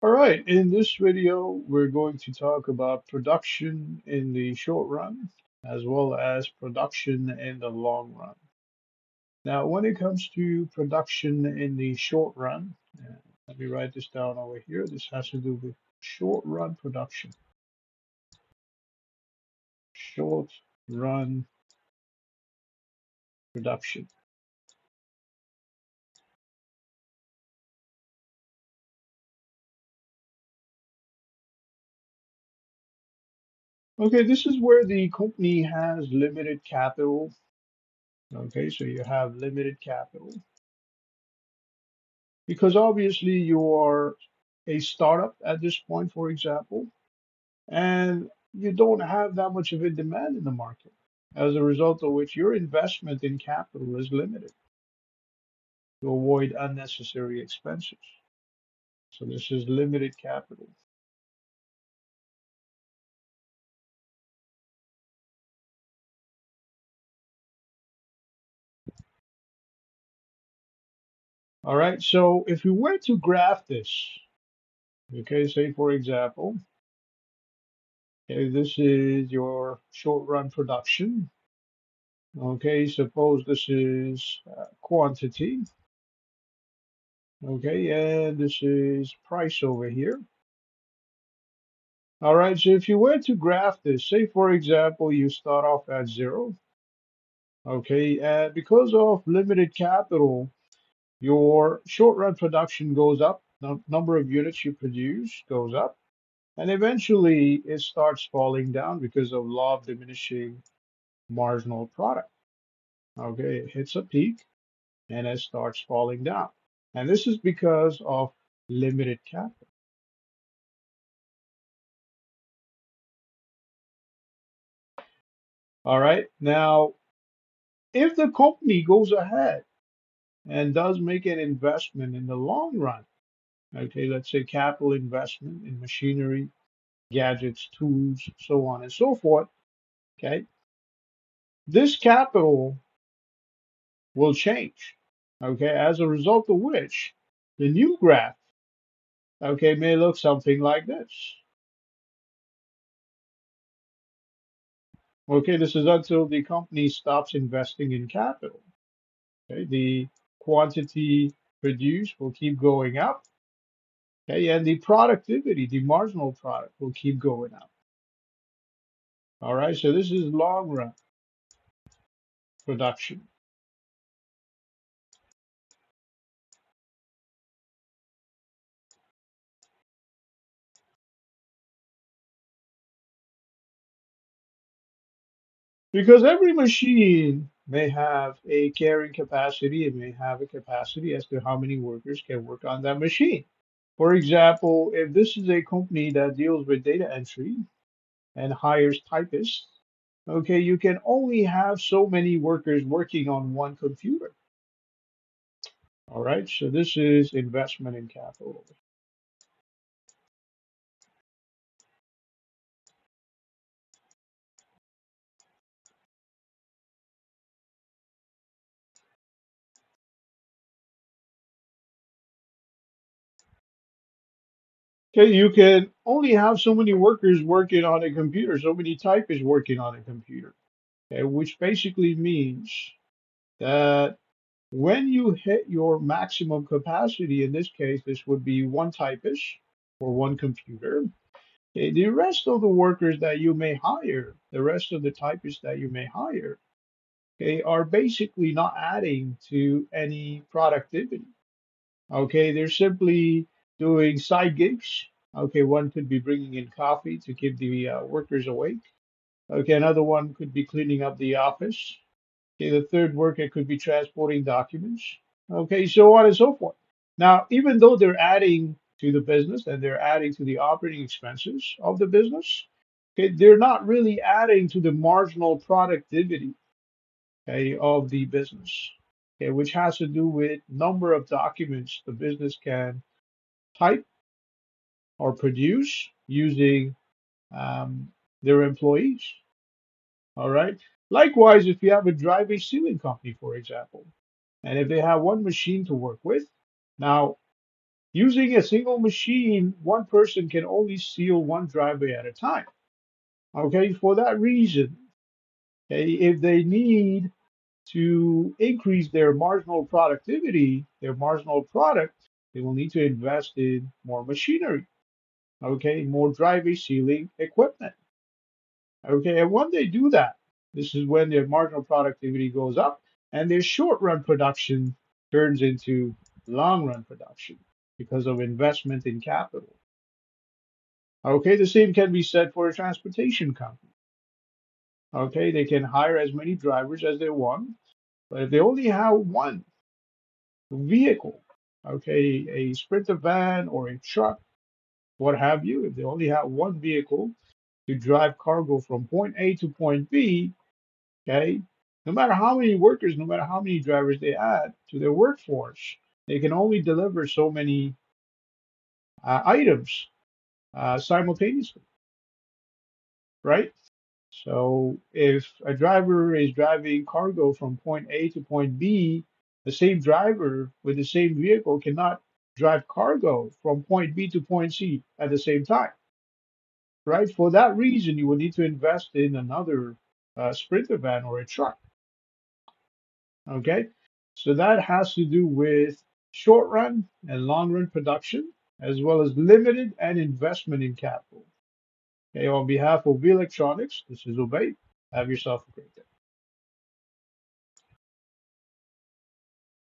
All right, in this video, we're going to talk about production in the short run as well as production in the long run. Now, when it comes to production in the short run, let me write this down over here. This has to do with short run production. Short run production. Okay, this is where the company has limited capital. Okay, so you have limited capital because obviously you are a startup at this point, for example, and you don't have that much of a demand in the market, as a result of which your investment in capital is limited to avoid unnecessary expenses. So this is limited capital. All right, so if we were to graph this, okay, say for example, okay, this is your short run production. Okay, suppose this is quantity. Okay, and this is price over here. All right, so if you were to graph this, say for example, you start off at zero, okay, and because of limited capital, your short run production goes up, the number of units you produce goes up, and eventually it starts falling down because of law of diminishing marginal product. Okay, it hits a peak and it starts falling down. And this is because of limited capital. All right, now if the company goes ahead and does make an investment in the long run, okay, let's say capital investment in machinery, gadgets, tools, so on and so forth, okay, this capital will change, okay, as a result of which the new graph, okay, may look something like this. Okay, this is until the company stops investing in capital. Okay, the quantity produced will keep going up. Okay, and the productivity, the marginal product, will keep going up. All right, so this is long run production. Because every machine may have a carrying capacity, it may have a capacity as to how many workers can work on that machine. For example, if this is a company that deals with data entry and hires typists, okay, you can only have so many workers working on one computer. All right, so this is investment in capital. Okay, you can only have so many workers working on a computer, so many typists working on a computer. Okay, which basically means that when you hit your maximum capacity, in this case, this would be one typist for one computer. Okay, the rest of the workers that you may hire, the rest of the typists that you may hire, okay, are basically not adding to any productivity. Okay, they're simply doing side gigs. Okay, one could be bringing in coffee to keep the workers awake. Okay, another one could be cleaning up the office. Okay, the third worker could be transporting documents. Okay, so on and so forth. Now, even though they're adding to the business and they're adding to the operating expenses of the business, okay, they're not really adding to the marginal productivity, okay, of the business, okay, which has to do with number of documents the business can type or produce using um, their employees. All right. Likewise, if you have a driving sealing company, for example, and if they have one machine to work with, now Using a single machine, one person can only seal one driveway at a time. Okay, for that reason, okay, if they need to increase their marginal productivity, their marginal product, they will need to invest in more machinery, okay, more driveway sealing equipment. Okay, and when they do that, this is when their marginal productivity goes up and their short run production turns into long run production because of investment in capital. Okay, the same can be said for a transportation company. Okay, they can hire as many drivers as they want, but if they only have one vehicle, okay, a Sprinter van or a truck, what have you, if they only have one vehicle to drive cargo from point A to point B, okay, no matter how many workers, no matter how many drivers they add to their workforce, they can only deliver so many items simultaneously, right? So if a driver is driving cargo from point A to point B, the same driver with the same vehicle cannot drive cargo from point B to point C at the same time, right? For that reason, you will need to invest in another Sprinter van or a truck, okay? So that has to do with short run and long run production, as well as limited and investment in capital. Okay, on behalf of V Electronics, this is Obey. Have yourself a great day.